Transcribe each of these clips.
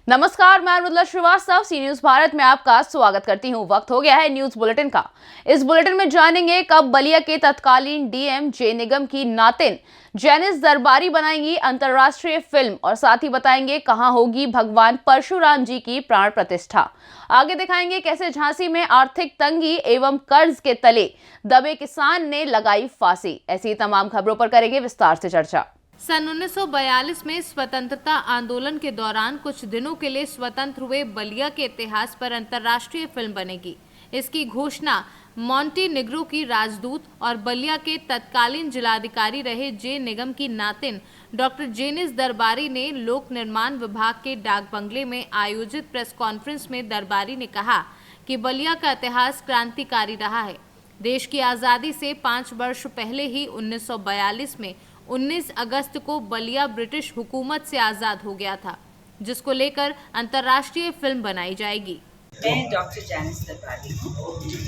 नमस्कार, मैं मृदुला श्रीवास्तव सी न्यूज भारत में आपका स्वागत करती हूं। वक्त हो गया है न्यूज बुलेटिन का। इस बुलेटिन में जानेंगे कब बलिया के तत्कालीन डीएम जे निगम की नातिन जैनिस दरबारी बनाएंगी अंतर्राष्ट्रीय फिल्म, और साथ ही बताएंगे कहां होगी भगवान परशुराम जी की प्राण प्रतिष्ठा। आगे दिखाएंगे कैसे झांसी में आर्थिक तंगी एवं कर्ज के तले दबे किसान ने लगाई फांसी। ऐसी तमाम खबरों पर करेंगे विस्तार से चर्चा। सन 1942 में स्वतंत्रता आंदोलन के दौरान कुछ दिनों के लिए स्वतंत्र हुए बलिया के इतिहास पर अंतर्राष्ट्रीय फिल्म बनेगी। इसकी घोषणा मॉन्टेनिग्रो की राजदूत और बलिया के तत्कालीन जिलाधिकारी रहे जे निगम की नातिन डॉक्टर जेनिस दरबारी ने लोक निर्माण विभाग के डाक बंगले में आयोजित प्रेस कॉन्फ्रेंस में दरबारी ने कहा कि बलिया का इतिहास क्रांतिकारी रहा है। देश की आज़ादी से 5 वर्ष पहले ही 1942 में 19 अगस्त को बलिया ब्रिटिश हुकूमत से आज़ाद हो गया था, जिसको लेकर अंतर्राष्ट्रीय फिल्म बनाई जाएगी। मैं डॉक्टर जैनिस दरबारी हूँ।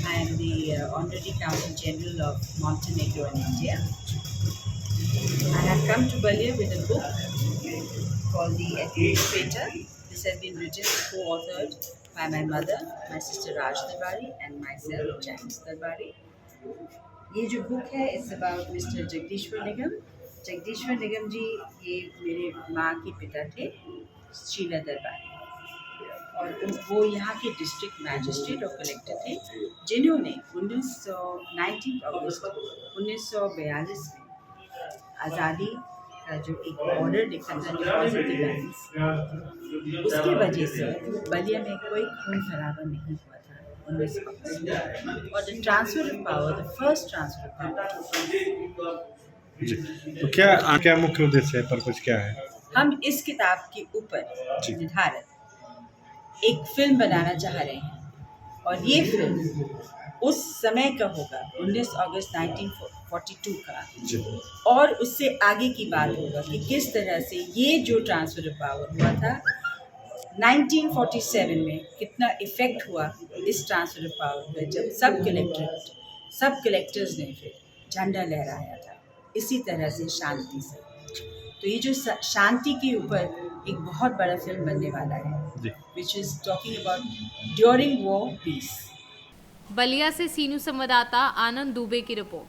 I am the honorary council general of Montenegro in India. I have come to Balia with a book called The Administrator. This has been written, co-authored by my mother, my sister Raj Darbari, and myself, Janice Darbari. ये जो book है it's about mister जगदीश्वर निगम। जगदीश्वर निगम जी ये मेरे माँ के पिता थे, शीला दरबारी, और वो यहाँ के डिस्ट्रिक्ट मैजिस्ट्रेट और कलेक्टर थे, जिन्होंने 19 अगस्त 1942 में आज़ादी का जो एक ऑर्डर लिखा था डिपॉजिटरी बैंक्स, उसकी वजह से बलिया में कोई खून खराबा नहीं हुआ था 19 अगस्त में। और the transfer of power, the first transfer of power जी। तो क्या मुख्य उद्देश्य है, पर्पज क्या है? हम इस किताब के ऊपर निर्धारित एक फिल्म बनाना चाह रहे हैं, और ये फिल्म उस समय का होगा 19 अगस्त 1942 का जी। और उससे आगे की बात होगा कि किस तरह से ये जो ट्रांसफर ऑफ पावर हुआ था 1947 में कितना इफेक्ट हुआ इस ट्रांसफर ऑफ पावर पर, जब सब कलेक्टर्स ने फिर झंडा लहराया था इसी तरह से शांति से। तो ये जो शांति के ऊपर एक बहुत बड़ा फिल्म बनने वाला है, which is talking about during war peace. Ballia से सीनू संवाददाता आनंद दुबे की रिपोर्ट।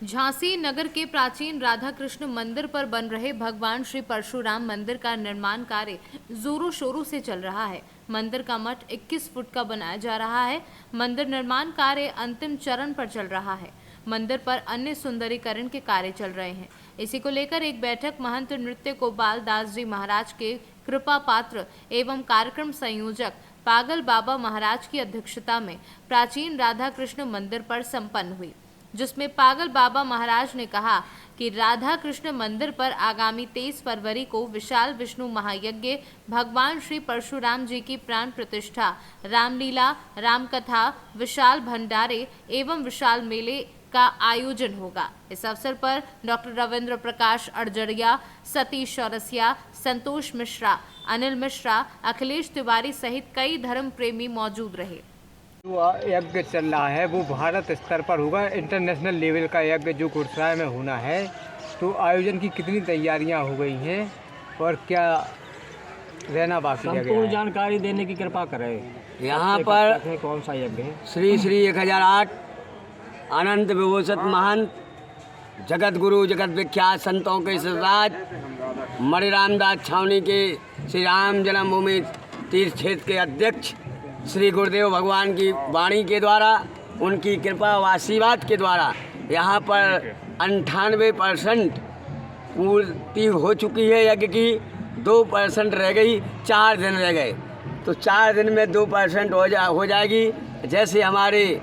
झांसी नगर के प्राचीन राधा कृष्ण मंदिर पर बन रहे भगवान श्री परशुराम मंदिर का निर्माण कार्य जोरों शोरों से चल रहा है। मंदिर का मठ 21 फुट का बनाया जा रहा है। मंदिर निर्माण कार्य अंतिम चरण पर चल रहा है। मंदिर पर अन्य सुंदरीकरण के कार्य चल रहे हैं। इसी को लेकर एक बैठक महंत नृत्य गोपाल दास जी महाराज के कृपा पात्र एवं कार्यक्रम संयोजक पागल बाबा महाराज की अध्यक्षता में प्राचीन राधा कृष्ण मंदिर पर संपन्न हुई, जिसमें पागल बाबा महाराज ने कहा कि राधा कृष्ण मंदिर पर आगामी 23 फरवरी को विशाल विष्णु महायज्ञ, भगवान श्री परशुराम जी की प्राण प्रतिष्ठा, रामलीला, रामकथा, विशाल भंडारे एवं विशाल मेले का आयोजन होगा। इस अवसर पर डॉक्टर रविंद्र प्रकाश अड़जड़िया, सतीश चौरसिया, संतोष मिश्रा, अनिल मिश्रा, अखिलेश तिवारी सहित कई धर्म प्रेमी मौजूद रहे। जो यज्ञ चल रहा है वो भारत स्तर पर होगा, इंटरनेशनल लेवल का यज्ञ जो गुरसाय में होना है। तो आयोजन की कितनी तैयारियां हो गई हैं और क्या रहना बाकी है? संपूर्ण जानकारी देने की कृपा करें। यहाँ पर कौन सा यज्ञ है? श्री 1008 अनंत विभूषित महंत जगत गुरु जगत विख्यात संतों के सरताज मणिरामदास छावनी के श्री राम जन्मभूमि तीर्थ क्षेत्र के अध्यक्ष श्री गुरुदेव भगवान की वाणी के द्वारा, उनकी कृपा व आशीर्वाद के द्वारा यहाँ पर 98% पूर्ति हो चुकी है यज्ञ की। 2% रह गई, 4 दिन रह गए, तो 4 दिन में 2% हो जाएगी। जैसे हमारे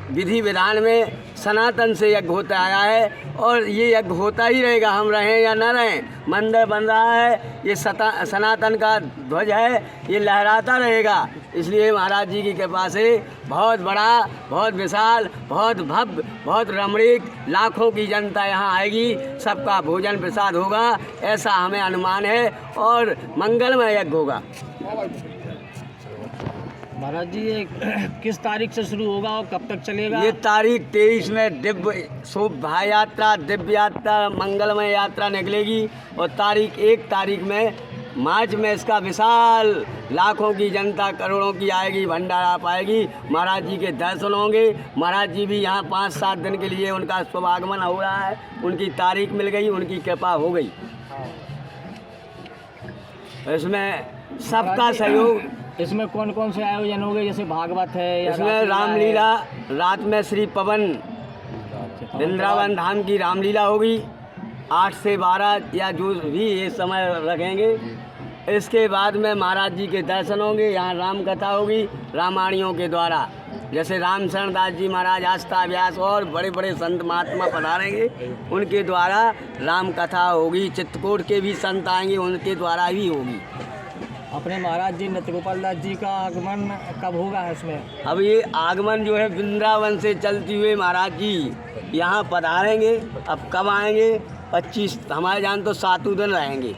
विधि विधान में सनातन से यज्ञ होता आया है और ये यज्ञ होता ही रहेगा, हम रहें या न रहें। मंदिर बन रहा है, ये सनातन का ध्वज है, ये लहराता रहेगा। इसलिए महाराज जी की कृपा से बहुत बड़ा, बहुत विशाल, बहुत भव्य, बहुत रमणीक, लाखों की जनता यहाँ आएगी, सबका भोजन प्रसाद होगा, ऐसा हमें अनुमान है और मंगलमय यज्ञ होगा। महाराज जी ये किस तारीख से शुरू होगा और कब तक चलेगा? ये तारीख 23 में दिव्य शोभा यात्रा, दिव्य यात्रा, मंगलमय यात्रा निकलेगी और तारीख 1 तारीख में मार्च में इसका विशाल लाखों की जनता, करोड़ों की आएगी, भंडारा पाएगी, महाराज जी के दर्शन होंगे। महाराज जी भी यहाँ 5-7 दिन के लिए उनका शुभागमन हो रहा है, उनकी तारीख मिल गई, उनकी कृपा हो गई। इसमें सबका सहयोग। इसमें कौन कौन से आयोजन होंगे, जैसे भागवत है या इसमें रामलीला, रात में श्री पवन वृंदावन धाम की रामलीला होगी 8 से 12 या जो भी ये समय रखेंगे। इसके बाद में महाराज जी के दर्शन होंगे, यहाँ राम कथा होगी रामायणियों के द्वारा, जैसे राम शरण दास जी महाराज, आस्था व्यास और बड़े बड़े संत महात्मा पधारेंगे, उनके द्वारा राम कथा होगी। चित्रकूट के भी संत आएंगे, उनके द्वारा भी होगी। अपने महाराज जी नृत्य गोपाल दास जी का आगमन कब होगा इसमें? अब ये आगमन जो है वृंदावन से चलती हुए महाराज जी यहाँ पधारेंगे। अब कब आएंगे? 25, हमारे जान तो 7 दिन रहेंगे,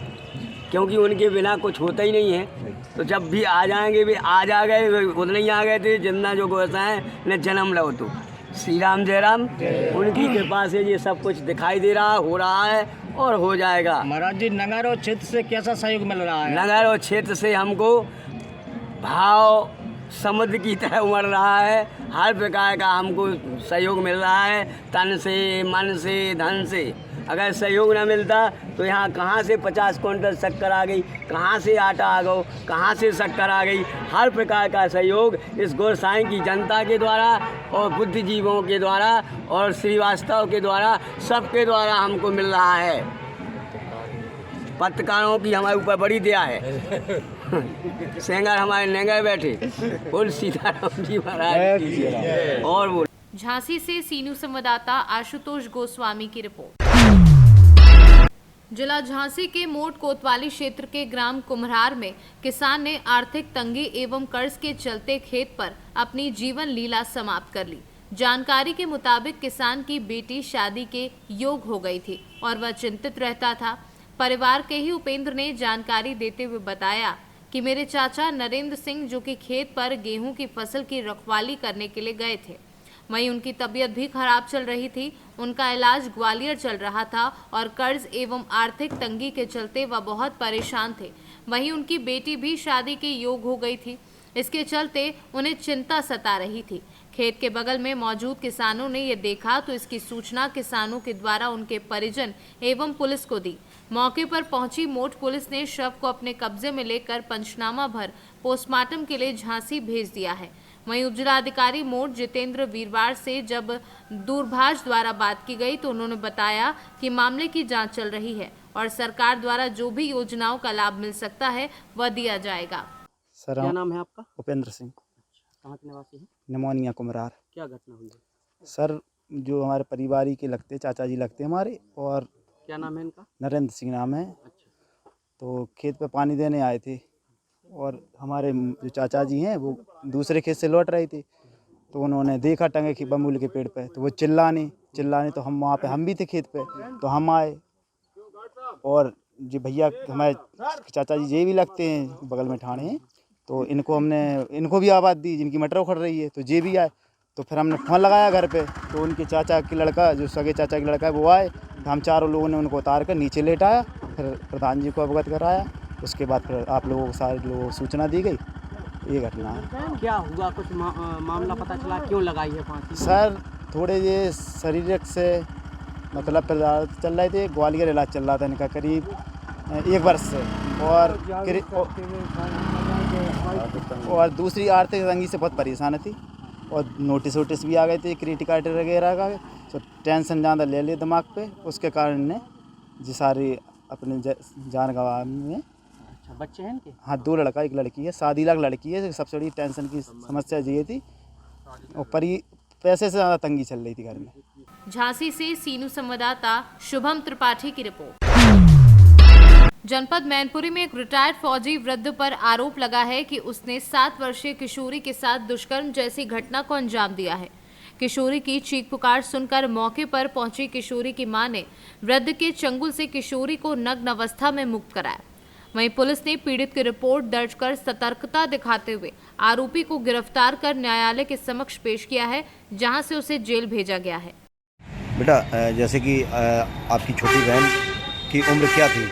क्योंकि उनके बिना कुछ होता ही नहीं है। तो जब भी आ जाएंगे, भी आज आ गए, उतने ही आ गए थे जितना जो गोसाएं ने जन्म लो। तो श्री राम जय राम, उनकी कृपा से ये सब कुछ दिखाई दे रहा, हो रहा है और हो जाएगा। महाराज जी नगर और क्षेत्र से कैसा सहयोग मिल रहा है? नगर और क्षेत्र से हमको भाव समुद्र की तरह उमड़ रहा है। हर प्रकार का हमको सहयोग मिल रहा है, तन से, मन से, धन से। अगर सहयोग न मिलता तो यहाँ कहाँ से 50 क्विंटल शक्कर आ गई, कहाँ से आटा आ गया, कहाँ से शक्कर आ गई। हर प्रकार का सहयोग इस गोसाई की जनता के द्वारा और बुद्धिजीवों के द्वारा और श्रीवास्तव के द्वारा, सबके द्वारा हमको मिल रहा है। पत्रकारों की हमारे ऊपर बड़ी दया है। सेंगर हमारे नेंगर बैठे, बोल सीताराम जी महाराज की। और बोल। झांसी से सी न्यूज़ संवाददाता आशुतोष गोस्वामी की रिपोर्ट। जिला झांसी के मोट कोतवाली क्षेत्र के ग्राम कुम्हरार में किसान ने आर्थिक तंगी एवं कर्ज के चलते खेत पर अपनी जीवन लीला समाप्त कर ली। जानकारी के मुताबिक किसान की बेटी शादी के योग हो गई थी और वह चिंतित रहता था। परिवार के ही उपेंद्र ने जानकारी देते हुए बताया कि मेरे चाचा नरेंद्र सिंह जो कि खेत पर गेहूं की फसल की रखवाली करने के लिए गए थे, वहीं उनकी तबीयत भी खराब चल रही थी। उनका इलाज ग्वालियर चल रहा था और कर्ज एवं आर्थिक तंगी के चलते वह बहुत परेशान थे। वहीं उनकी बेटी भी शादी के योग हो गई थी, इसके चलते उन्हें चिंता सता रही थी। खेत के बगल में मौजूद किसानों ने यह देखा तो इसकी सूचना किसानों के द्वारा उनके परिजन एवं पुलिस को दी। मौके पर पहुंची मोट पुलिस ने शव को अपने कब्जे में लेकर पंचनामा भर पोस्टमार्टम के लिए झांसी भेज दिया है। वहीं उपजिलाधिकारी मोट जितेंद्र वीरवार से जब दूरभाष द्वारा बात की गई तो उन्होंने बताया कि मामले की जांच चल रही है और सरकार द्वारा जो भी योजनाओं का लाभ मिल सकता है वह दिया जाएगा। सर, क्या नाम है आपका? उपेंद्र सिंह। कहाँ के निवासी हैं? निमोनिया कुम्हरार। क्या घटना हुई है? सर, जो हमारे परिवार के लगते, चाचा जी लगते हमारे, और क्या नाम है इनका? नरेंद्र सिंह नाम है। अच्छा। तो खेत पे पानी देने आए थे और हमारे जो चाचा जी हैं वो दूसरे खेत से लौट रहे थे, तो उन्होंने देखा टंगे की बबूल के पेड़ पे, तो वो चिल्लाने तो हम वहाँ पे, हम भी थे खेत पे, तो हम आए और जी भैया हमारे चाचा जी ये भी लगते हैं बगल में ठाणे हैं, तो इनको भी आवाज़ दी जिनकी मटर उखड़ रही है, तो ये भी आए। तो फिर हमने फ़ोन लगाया घर पे, तो उनके चाचा की लड़का, जो सगे चाचा की लड़का है, वो आए। तो हम चारों लोगों ने उनको उतार कर नीचे लेटाया, फिर प्रधान जी को अवगत कराया। उसके बाद फिर आप लोगों को, सारे लोगों को सूचना दी गई। ये घटना है। क्या हुआ, कुछ मामला पता चला, क्यों लगाई है फांसी? सर, थोड़े ये शारीरिक से मतलब चल रहे थे, ग्वालियर इलाज चल रहा था इनका करीब 1 वर्ष से, और दूसरी आर्थिक तंगी से बहुत परेशान थी और नोटिस भी आ गए थे क्रेडिट कार्ड वगैरह का, तो टेंशन ज़्यादा ले लिए दिमाग पे, उसके कारण ने जी सारी अपने जान गंवा में। अच्छा, बच्चे हैं इनके? हाँ, 2 लड़का 1 लड़की है, शादी लाख लड़की है। सबसे बड़ी टेंशन की समस्या ये थी और पैसे से ज़्यादा तंगी चल रही थी घर में। झांसी से सी न्यूज़ संवाददाता शुभम त्रिपाठी की रिपोर्ट। जनपद मैनपुरी में एक रिटायर्ड फौजी वृद्ध पर आरोप लगा है कि उसने 7 वर्षीय किशोरी के साथ दुष्कर्म जैसी घटना को अंजाम दिया है। किशोरी की चीख पुकार सुनकर मौके पर पहुंची किशोरी की मां ने वृद्ध के चंगुल से किशोरी को नग्न अवस्था में मुक्त कराया। वहीं पुलिस ने पीड़ित की रिपोर्ट दर्ज कर सतर्कता दिखाते हुए आरोपी को गिरफ्तार कर न्यायालय के समक्ष पेश किया है, जहां से उसे जेल भेजा गया है। बेटा, जैसे कि आपकी छोटी बहन की उम्र क्या थी?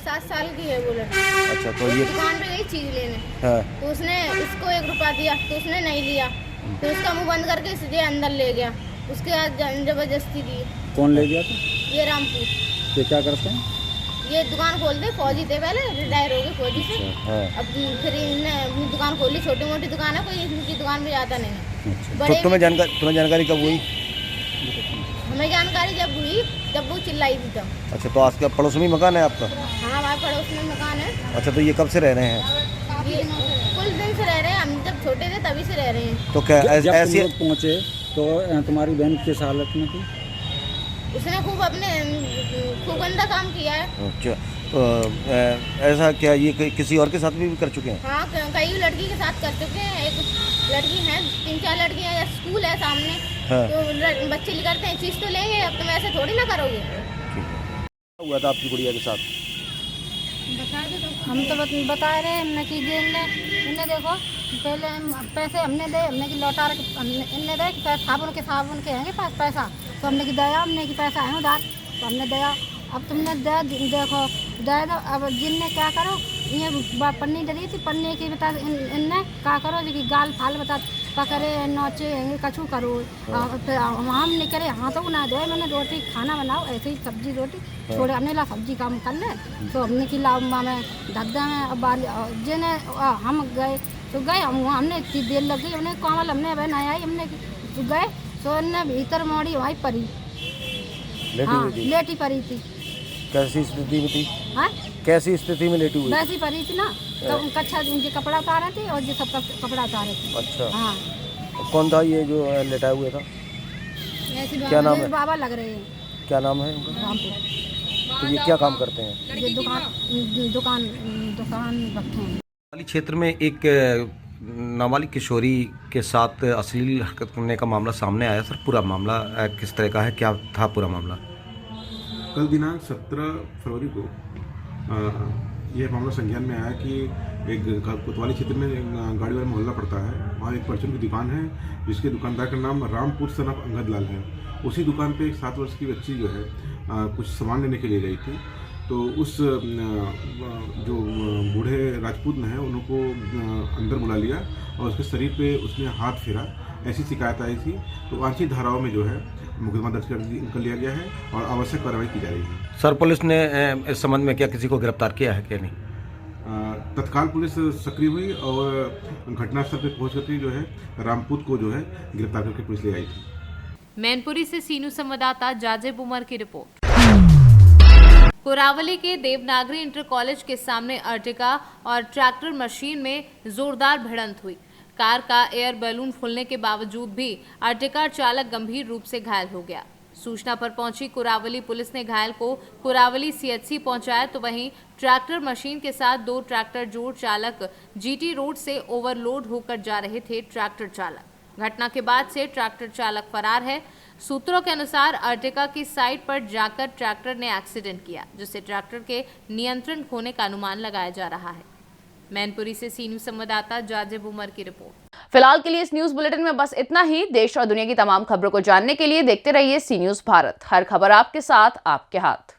7 साल की है वो लड़की। अच्छा, तो ये दुकान पे गई चीज लेने, हाँ, तो उसने इसको 1 रुपया दिया तो उसने नहीं लिया, फिर उसका मुंह बंद करके सीधे अंदर ले गया। उसके बाद जबरदस्ती दी। कौन ले गया था? ये रामपुर, ये क्या करते हैं? ये दुकान खोलते, फौजी थे पहले, रिटायर हो गए फौजी से। हाँ, अब फिर इन्होंने अपनी दुकान खोली, छोटी मोटी दुकान है, कोई इनकी दुकान पे जाता नहीं है। अच्छा। बड़े तो तुम्हें जानकारी कब हुई? हमें जानकारी जब हुई, जब वो चिल्लाई थी तब। अच्छा, तो आज का पड़ोस में ही मकान है आपका? हाँ, हमारे पड़ोस में मकान है। अच्छा, तो ये कब से रह रहे हैं? ये कुछ दिन से रह रहे हैं, हम जब छोटे थे तभी से रह रहे हैं। तो क्या ऐसी पहुँचे तो तुम्हारी बहन किस हालत में थी? उसने खूब गंदा काम किया है। अच्छा, तो ऐसा क्या ये किसी और के साथ भी कर चुके हैं? हाँ, कई लड़की के साथ कर चुके हैं। एक लड़की है, 3-4 लड़कियां हैं, स्कूल है सामने। हाँ। तो बच्चे करते हैं, चीज तो लेंगे, अब तुम ऐसे थोड़ी ना करोगे। क्या हुआ था आपकी गुड़िया के साथ? हम तो बता रहे हैं हमने कि इन्हें देखो, पहले पैसे हमने दे, हमने की लौटा इनने दे कि साबुन के हैं पास पैसा, तो हमने की दया, हमने की पैसा है उधार, तो हमने दया। अब तुमने देखो दे दो, अब जिनने क्या करो, ये पन्नी डली थी, पन्नी की बता इनने क्या करो जी, गाल फाल बता पकड़े नोचे कछू करो। फिर हम निकले, हाँ तो ना दो, मैंने रोटी खाना बनाओ, ऐसे ही सब्जी रोटी छोड़े, हमने ला सब्जी काम कर ले, तो हमने की लाओ माँ में धद्दा में अब जिन्हें हम गए तो गए, हमने इतनी देर लग गई, हमने कोमल हमने वह नहीं आई, हमने तो गए तो इनने भीतर मोड़ी वहीं परी, हाँ लेटी परी थी। कैसी स्थिति में थी? हाँ, कैसी स्थिति में लेटी हुई? वैसी परी थी ना, तो कच्छा उनके कपड़ा उतारे थे और ये सब कपड़ा उतारे थे। अच्छा, हाँ, कौन था ये जो लेटाए हुए था? क्या नाम है? बाबा लग रहे हैं, क्या नाम है उनका? रामपुर। तो ये क्या काम करते हैं? ये दुकान रखे हैं। वाली क्षेत्र में एक नाबालिग किशोरी के साथ अश्लील हरकत करने का मामला सामने आया। सर, पूरा मामला किस तरह का है, क्या था पूरा मामला? कल दिनांक 17 फरवरी को यह मामला संज्ञान में आया कि एक कोतवाली क्षेत्र में गाड़ी वाला मोहल्ला पड़ता है, वहाँ एक परचून की दुकान है जिसके दुकानदार का नाम रामपुर सन ऑफ अंगद लाल है। उसी दुकान पे एक 7 वर्ष की बच्ची जो है कुछ सामान लेने के लिए गई थी, तो उस जो बूढ़े राजपूत ने है उनको अंदर बुला लिया और उसके शरीर पे उसने हाथ फेरा, ऐसी शिकायत आई थी। तो वांछित धाराओं में जो है मुकदमा दर्ज कर लिया गया है और आवश्यक कार्रवाई की जा रही है। सर, पुलिस ने इस संबंध में क्या किसी को गिरफ्तार किया है क्या नहीं? तत्काल पुलिस सक्रिय हुई और घटनास्थल पर पहुंच करके जो है रामपूत को जो है गिरफ्तार करके पुलिस ले आई थी। मैनपुरी से सीनू संवाददाता जाजेब उमर की रिपोर्ट। कोरावली के देवनागरी इंटर कॉलेज के सामने अर्टिगा और ट्रैक्टर मशीन में जोरदार भिड़ंत हुई। कार का एयर बैलून फूलने के बावजूद भी अर्टिगा चालक गंभीर रूप से घायल हो गया। सूचना पर पहुंची कोरावली पुलिस ने घायल को कोरावली सीएचसी पहुंचाया, तो वहीं ट्रैक्टर मशीन के साथ 2 ट्रैक्टर जोड़ चालक जीटी रोड से ओवरलोड होकर जा रहे थे। ट्रैक्टर चालक घटना के बाद से ट्रैक्टर चालक फरार है। सूत्रों के अनुसार अर्टिगा की साइड पर जाकर ट्रैक्टर ने एक्सीडेंट किया, जिससे ट्रैक्टर के नियंत्रण खोने का अनुमान लगाया जा रहा है। मैनपुरी से सी न्यूज संवाददाता जाजिब उमर की रिपोर्ट। फिलहाल के लिए इस न्यूज बुलेटिन में बस इतना ही। देश और दुनिया की तमाम खबरों को जानने के लिए देखते रहिए सी न्यूज भारत। हर खबर आपके साथ, आपके हाथ।